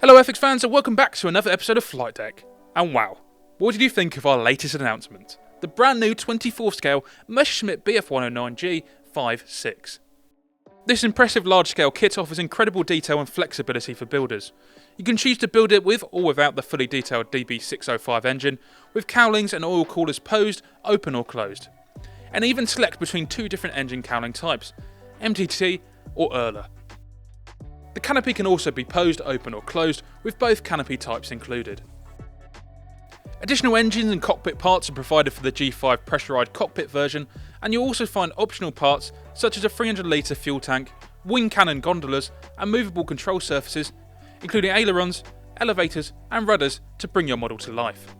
Hello Airfix fans and welcome back to another episode of Flight Deck. And wow, what did you think of our latest announcement? The brand new 24th scale Messerschmitt Bf109G-5. This impressive large scale kit offers incredible detail and flexibility for builders. You can choose to build it with or without the fully detailed DB605 engine, with cowlings and oil coolers posed, open or closed. And even select between two different engine cowling types, MTT or Erler. The canopy can also be posed, open or closed, with both canopy types included. Additional engines and cockpit parts are provided for the G5 pressurised cockpit version, and you'll also find optional parts such as a 300 litre fuel tank, wing cannon gondolas and movable control surfaces, including ailerons, elevators and rudders to bring your model to life.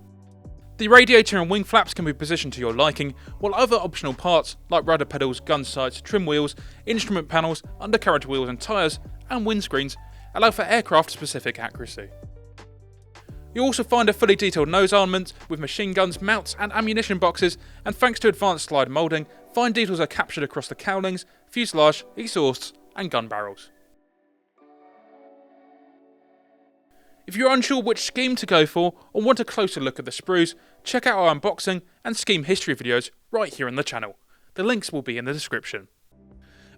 The radiator and wing flaps can be positioned to your liking, while other optional parts like rudder pedals, gun sights, trim wheels, instrument panels, undercarriage wheels and tyres and windscreens allow for aircraft specific accuracy. You'll also find a fully detailed nose armament with machine guns, mounts and ammunition boxes, and thanks to advanced slide moulding, fine details are captured across the cowlings, fuselage, exhausts and gun barrels. If you're unsure which scheme to go for or want a closer look at the sprues, check out our unboxing and scheme history videos right here on the channel. The links will be in the description.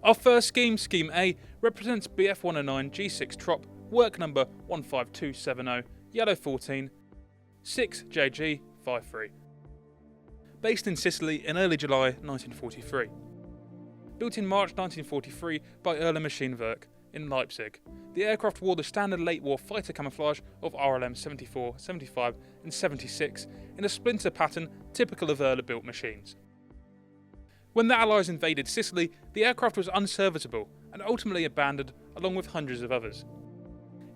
Our first scheme, Scheme A, represents Bf109G6 Trop, work number 15270, Yellow 14, 6JG53. Based in Sicily in early July 1943. Built in March 1943 by Erler Maschinenwerk in Leipzig, the aircraft wore the standard late war fighter camouflage of RLM 74, 75 and 76 in a splinter pattern typical of Erler built machines. When the Allies invaded Sicily, the aircraft was unserviceable and ultimately abandoned along with hundreds of others.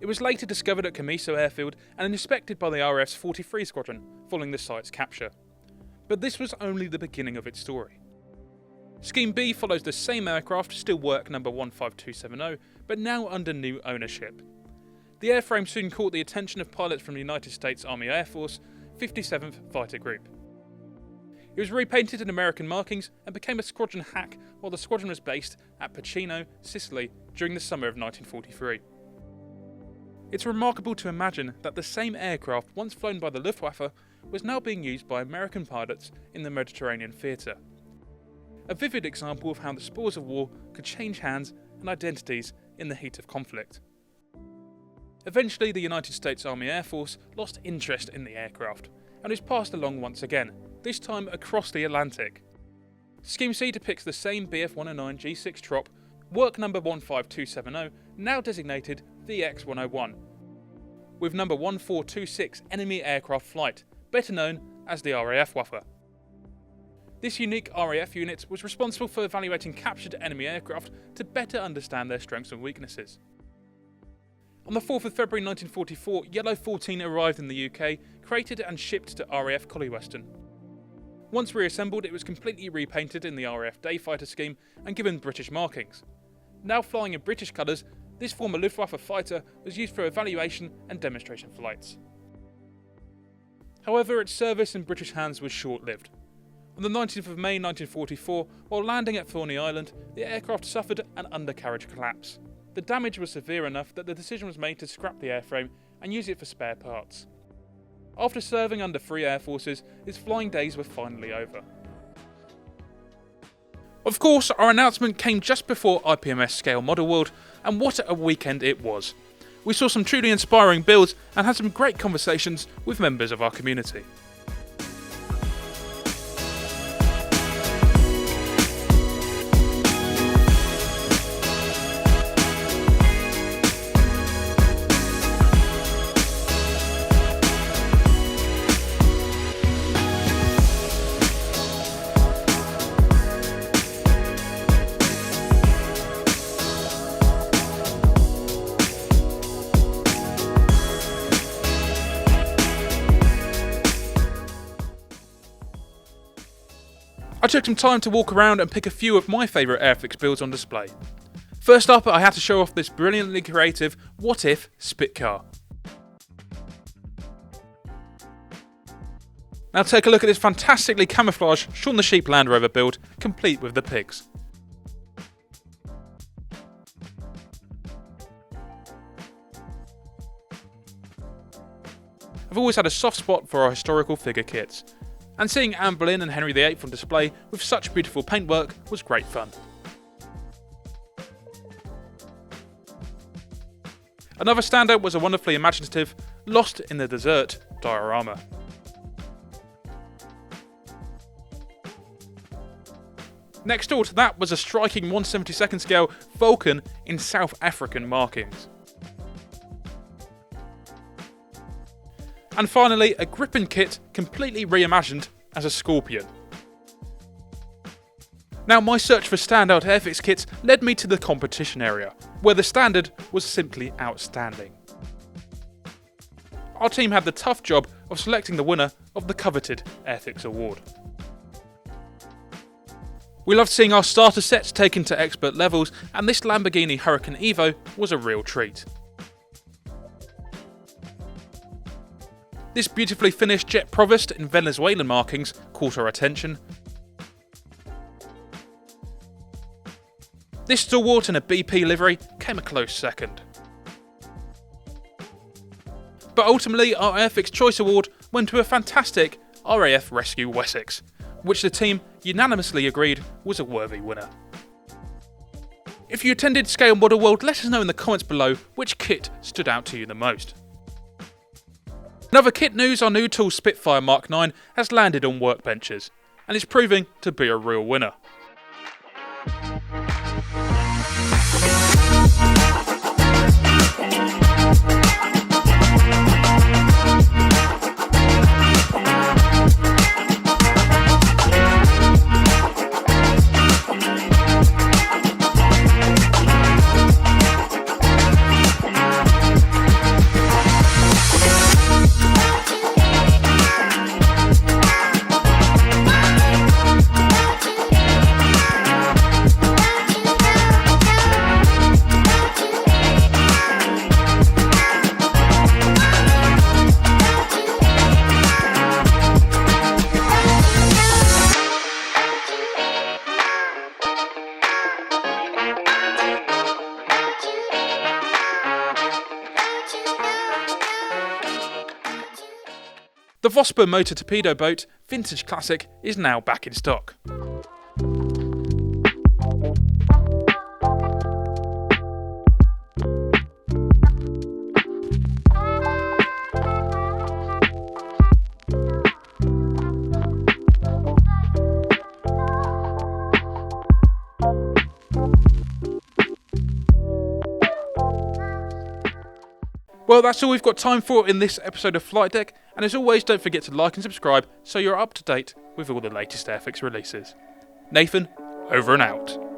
It was later discovered at Comiso Airfield and inspected by the RAF's 43 Squadron following the site's capture. But this was only the beginning of its story. Scheme B follows the same aircraft, still work number 15270, but now under new ownership. The airframe soon caught the attention of pilots from the United States Army Air Force 57th Fighter Group. It was repainted in American markings and became a squadron hack while the squadron was based at Pacino, Sicily during the summer of 1943. It's remarkable to imagine that the same aircraft once flown by the Luftwaffe was now being used by American pilots in the Mediterranean theatre. A vivid example of how the spoils of war could change hands and identities in the heat of conflict. Eventually, the United States Army Air Force lost interest in the aircraft and was passed along once again, this time across the Atlantic. Scheme C depicts the same Bf109G6 Trop, work number 15270, now designated VX101, with number 1426 enemy aircraft flight, better known as the RAF Waffe. This unique RAF unit was responsible for evaluating captured enemy aircraft to better understand their strengths and weaknesses. On the 4th of February 1944, Yellow 14 arrived in the UK, created and shipped to RAF Collyweston. Once reassembled, it was completely repainted in the RAF Dayfighter scheme and given British markings. Now flying in British colours, this former Luftwaffe fighter was used for evaluation and demonstration flights. However, its service in British hands was short-lived. On the 19th of May 1944, while landing at Thorney Island, the aircraft suffered an undercarriage collapse. The damage was severe enough that the decision was made to scrap the airframe and use it for spare parts. After serving under three air forces, his flying days were finally over. Of course, our announcement came just before IPMS Scale Model World, and what a weekend it was. We saw some truly inspiring builds and had some great conversations with members of our community. I took some time to walk around and pick a few of my favourite Airfix builds on display. First up, I had to show off this brilliantly creative What If Spit car. Now take a look at this fantastically camouflaged Shaun the Sheep Land Rover build, complete with the pigs. I've always had a soft spot for our historical figure kits, and seeing Anne Boleyn and Henry VIII on display with such beautiful paintwork was great fun. Another standout was a wonderfully imaginative, Lost in the Desert diorama. Next door to that was a striking 1/72 scale Vulcan in South African markings. And finally, a Gripen kit completely reimagined as a Scorpion. Now, my search for standout Airfix kits led me to the competition area, where the standard was simply outstanding. Our team had the tough job of selecting the winner of the coveted Airfix award. We loved seeing our starter sets taken to expert levels, and this Lamborghini Huracan Evo was a real treat. This beautifully finished Jet Provost in Venezuelan markings caught our attention. This stalwart in a BP livery came a close second. But ultimately, our Airfix Choice Award went to a fantastic RAF Rescue Wessex, which the team unanimously agreed was a worthy winner. If you attended Scale Model World, let us know in the comments below which kit stood out to you the most. In other kit news, our new tool Spitfire Mark 9 has landed on workbenches, and is proving to be a real winner. The Vosper motor torpedo boat Vintage Classic is now back in stock. Well, that's all we've got time for in this episode of Flight Deck, and as always, don't forget to like and subscribe so you're up to date with all the latest Airfix releases. Nathan, over and out.